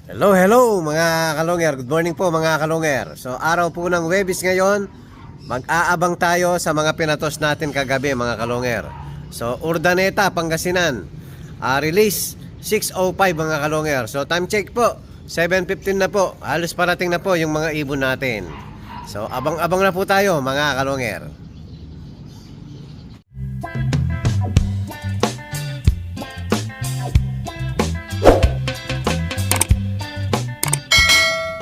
Hello, hello mga kalonger. Good morning po mga kalonger. So araw po ng Huwebes ngayon, mag-aabang tayo sa mga pinatos natin kagabi mga kalonger. So Urdaneta, Pangasinan, release 6:05 mga kalonger. So time check po, 7:15 na po. Halos parating na po yung mga ibon natin. So abang-abang na po tayo mga kalonger.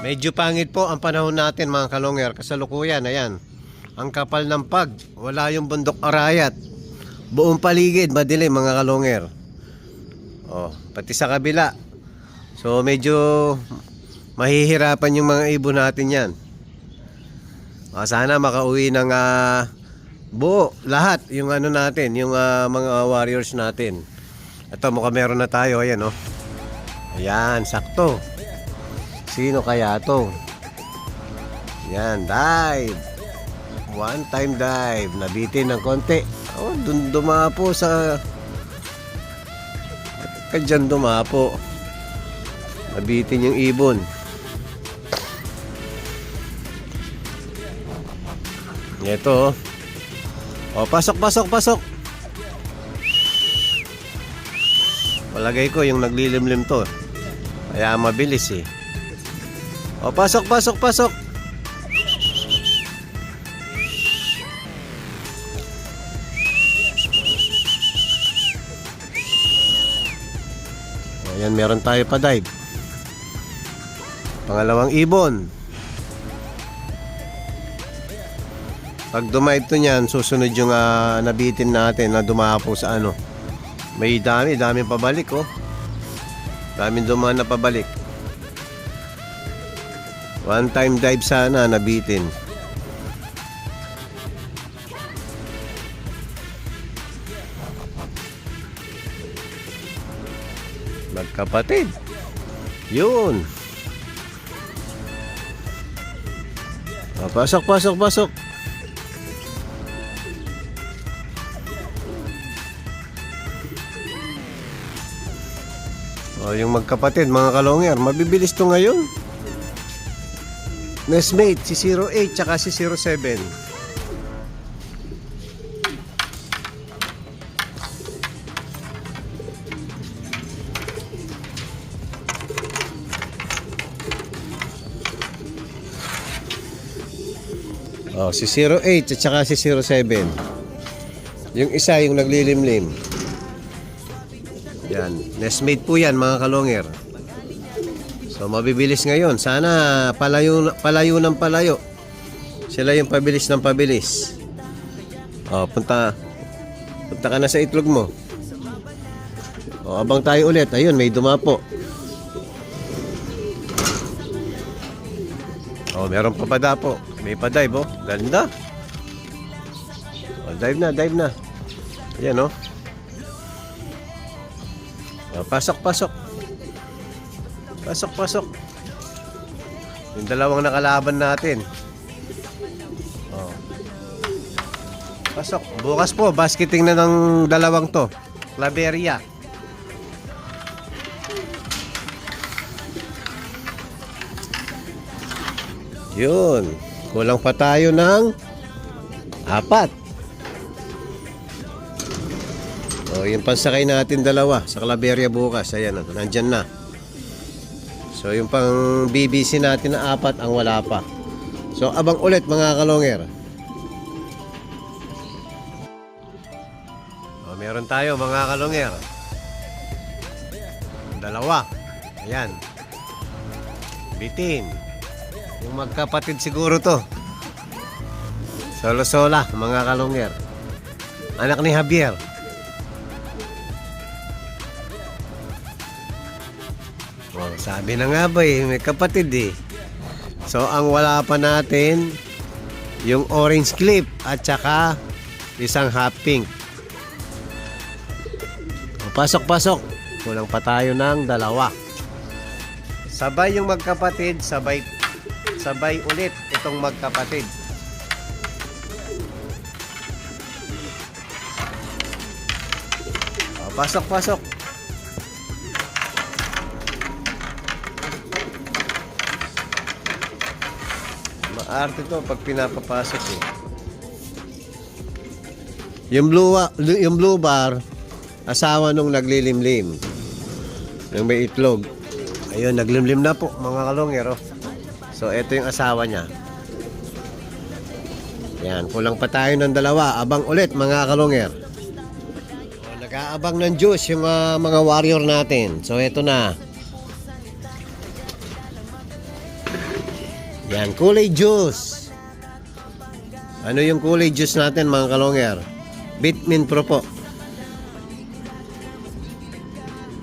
Medyo pangit po ang panahon natin mga kalonger. Kasalukuyan, ayan. Ang kapal ng pag. Wala yung bundok arayat. Buong paligid, madilim mga kalonger. Oh, pati sa kabila. So medyo mahihirapan yung mga ibon natin yan. Sana makauwi ng buo. Lahat yung ano natin, yung mga warriors natin. Ito mukhang meron na tayo. Ayan oh. Ayan, sakto. Sino kaya to? Yan, dive. One time dive. Nabitin ng konti. Oh, dun dumapo sa... Kadyan dumapo. Nabitin yung ibon. Ito. Oh, pasok, pasok, pasok. Palagay ko yung naglilimlim to. Kaya mabilis eh. O, pasok, pasok, pasok. Ayan, meron tayo pa dive. Pangalawang ibon. Pag dumive to nyan, susunod yung nabitin natin na dumapo sa ano. May daming pabalik oh. Daming dumaan na pabalik. One time dive sana nabitin. Magkapatid. Yun. Pasok, pasok, pasok. Yung magkapatid mga kalonger, mabibilis to ngayon. Nestmate, si 08 tsaka si 07. Si 08 at tsaka si 07. Yung isa yung naglilimlim. Yan, nestmate po yan mga kalonger. So mabibilis ngayon. Sana palayo ng palayo. Sila yung pabilis ng pabilis. Punta ka na sa itlog mo. Abang tayo ulit. Ayun, may dumapo. Meron pa padapo. May pa-dive oh. Ganda. Dive na, dive na. Ayan oh. Pasok, pasok. Pasok, pasok. Yung dalawang nakalaban natin. Pasok. Bukas po, basketing na ng dalawang to. Claveria. Yun. Kulang pa tayo ng 4. Yung pansakay natin dalawa sa Claveria bukas. Ayan, nandyan na. So yung pang BBC natin na 4 ang wala pa. So abang ulit mga kalonger. Meron tayo mga kalonger. Dalawa. Ayan. Bitin. Yung magkapatid siguro to. Solo-sola mga kalonger. Anak ni Javier. Sabi na nga ba may kapatid eh. So ang wala pa natin yung orange clip at saka isang half pink. Pasok, pasok. Kulang pa tayo ng 2. Sabay yung magkapatid, sabay ulit itong magkapatid. Pasok, pasok. Arte to pag pinapapasok eh. Yung blue bar, asawa nung naglilimlim. Yung may itlog. Ayun, naglimlim na po mga kalongero. So, ito yung asawa niya. Yan, kulang pa tayo ng dalawa. Abang ulit mga kalonger. So, nag-aabang ng juice yung mga warrior natin. So, ito na. Yan, kulay juice. Ano yung kulay juice natin mga kalonger? Vitamin Pro po.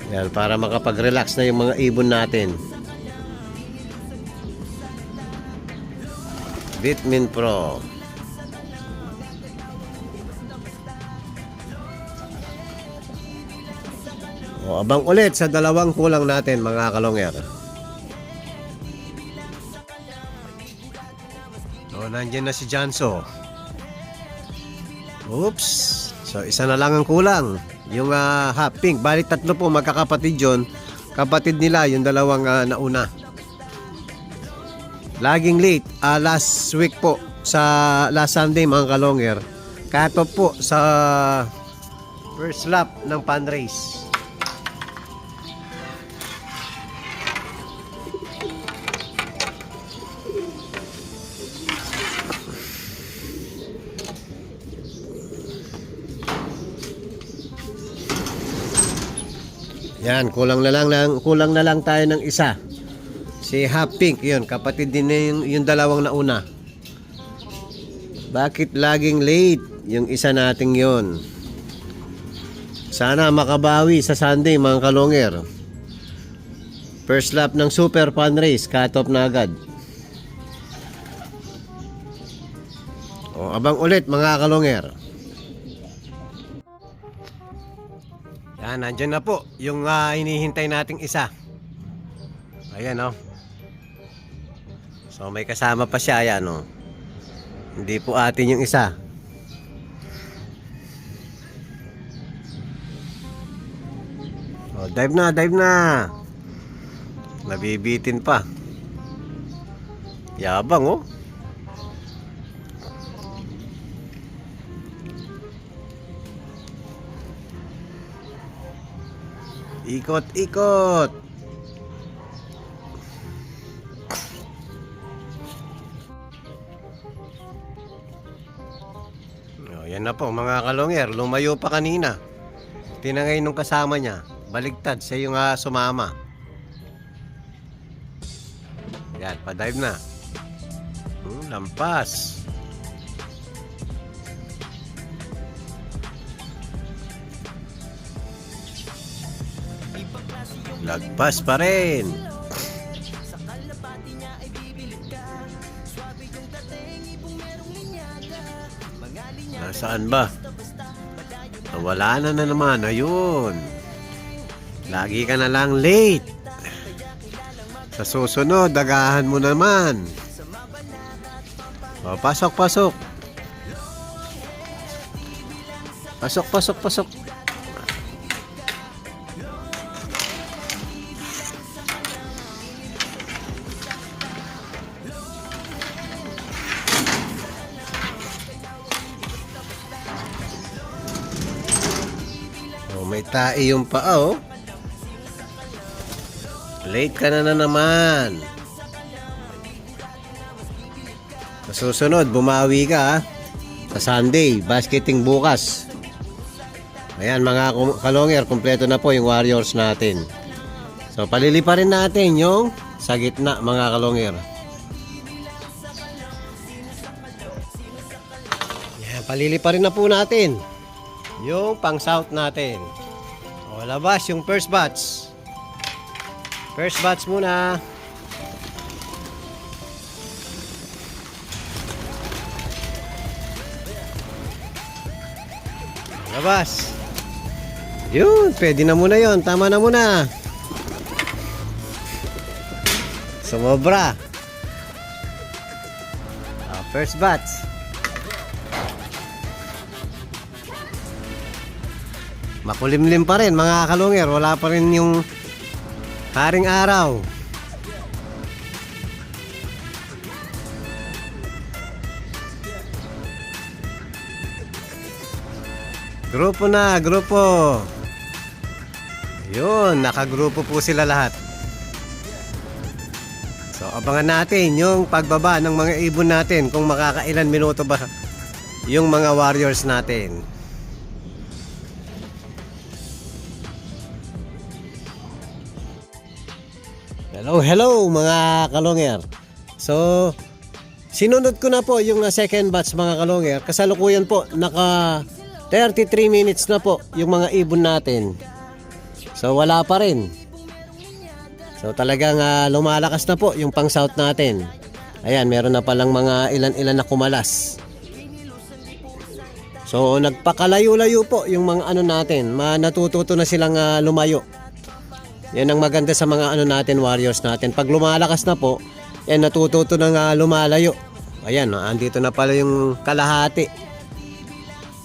Yan, para makapag-relax na yung mga ibon natin. Vitamin Pro. O, abang ulit sa dalawang kulang natin mga kalonger. O, nandiyan na si Janso. Oops. So, isa na lang ang kulang. Yung half pink. Balik tatlo po magkakapatid yun. Kapatid nila yung dalawang nauna. Laging late. Last week po sa last Sunday mga kalonger. Cut off po sa first lap ng pan race. Yan, kulang na lang tayo ng isa. Si Half Pink, yun, kapatid din na yung dalawang nauna. Bakit laging late yung isa nating yun? Sana makabawi sa Sunday mga kalonger. First lap ng Super Fun Race, cut off na agad. O, abang ulit mga kalonger. Yan, nandyan na po yung hinihintay nating isa. Ayan o. So may kasama pa siya, ayan o. Hindi po atin yung isa. O, dive na, dive na. Nabibitin pa. Yabang o. Ikot, ikot. Oh, yan na po mga kalonger. Lumayo pa kanina. Tinangay nung kasama niya. Baligtad siya yung sumama. Yan, pa-dive na. Lampas. Lagpas pa rin. Nasaan ba? Wala na naman. Ayun. Lagi ka na lang late. Sa susunod, dagahan mo naman. O, pasok, pasok. Pasok, pasok, pasok. May tae yung paa oh. Late ka na naman. Sa susunod, bumawi ka sa Sunday, basketing bukas. Ayan mga kalonger, kumpleto na po yung warriors natin. So palili pa rin natin yung sa gitna mga kalonger. Ayan, palili pa rin na po natin yung pang south natin. O, labas yung first batch. First batch muna. Labas. Yun, pwede na muna yon. Tama na muna. Sumobra. First batch. Makulimlim pa rin mga kalonger. Wala pa rin yung haring araw. Grupo na, grupo. Yun, nakagrupo po sila lahat. So, abangan natin yung pagbaba ng mga ibon natin kung makakailan minuto ba yung mga warriors natin. Hello mga kalonger. So, sinunod ko na po yung second batch mga kalonger. Kasalukuyan po, naka 33 minutes na po yung mga ibon natin. So, wala pa rin. So, talagang lumalakas na po yung pang south natin. Ayan, meron na palang mga ilan-ilan na kumalas. So, nagpakalayo-layo po yung mga ano natin. Natututo na silang lumayo. Yan ang maganda sa mga ano natin, warriors natin. Pag lumalakas na po, yan natututo na lumalayo. Ayan, andito na pala yung kalahati.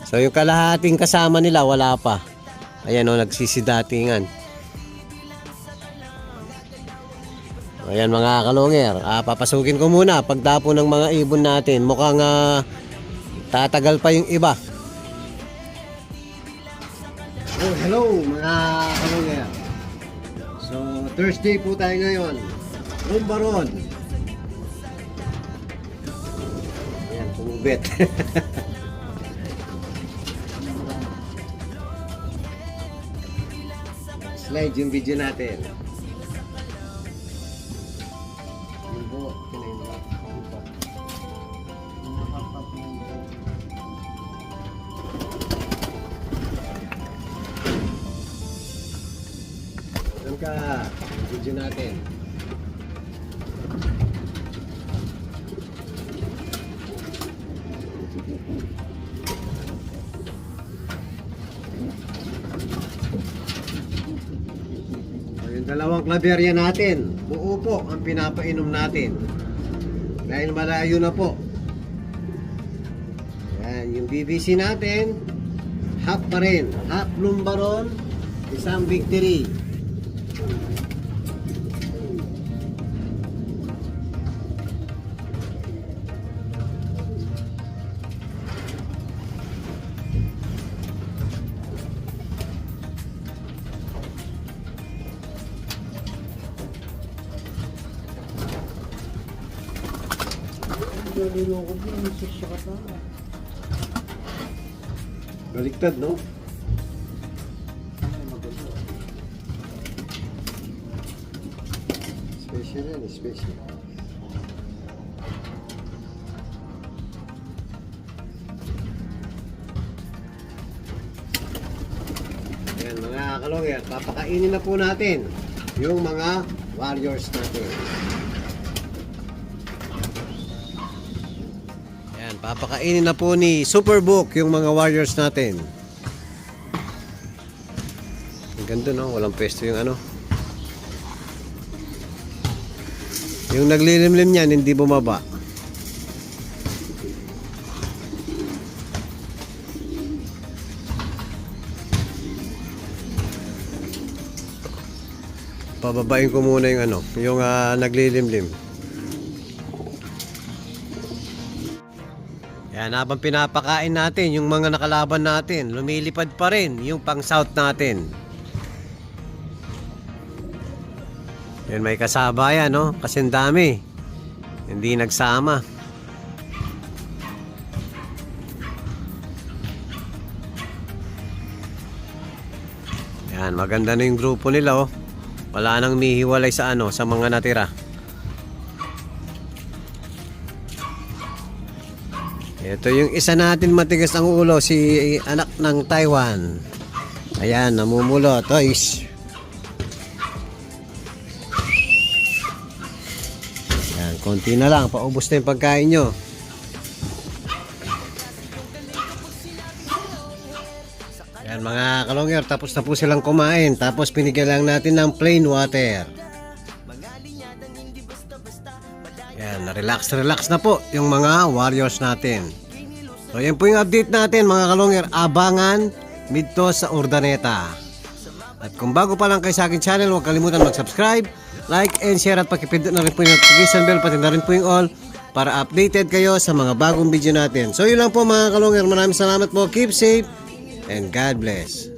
So yung kalahating kasama nila, wala pa. Ayan nagsisidatingan. Ayan mga kalungir, papasukin ko muna pagdapo ng mga ibon natin. Mukhang tatagal pa yung iba. Oh, hello mga kalungir. So, Thursday po tayo ngayon. Rumbaron. Ayan, pumubit. Slide yung video natin. Ka video natin. Yung dalawang claveria natin, buo po ang pinapainom natin dahil malayo na po. Yan, yung BBC natin half pa rin, half lumbaron, isang victory. Baliktad, no? Special yan, special. Ayan mga kalongger, papakainin na po natin yung mga warriors natin. Papakainin na po ni Superbook yung mga warriors natin. Ang ganda, no? Walang pwesto yung ano. Yung naglilimlim niyan, hindi bumaba. Pababain ko muna yung ano, yung naglilimlim. Yan, habang pinapakain natin yung mga nakalaban natin, lumilipad pa rin yung pang south natin. Yan, may kasaba yan, no? Kasi ang dami. Hindi nagsama. Yan, maganda na yung grupo nila, oh. Wala nang mihiwalay sa ano, sa mga natira. Ito yung isa natin matigas ang ulo, si anak ng Taiwan. Ayan, namumulo, toys. Ayan, konti na lang, paubos na yung pagkain nyo. Ayan mga kalongger, tapos na po silang kumain. Tapos pinigyan lang natin ng plain water. Yan, relax na po yung mga warriors natin. So yan po yung update natin mga kalongger. Abangan dito sa Urdaneta. At kung bago pa lang kayo sa akin channel, huwag kalimutan mag-subscribe, like and share, at pakipindot na rin po yung notification bell, pati na rin po yung all para updated kayo sa mga bagong video natin. So yun lang po mga kalongger. Maraming salamat po. Keep safe and God bless.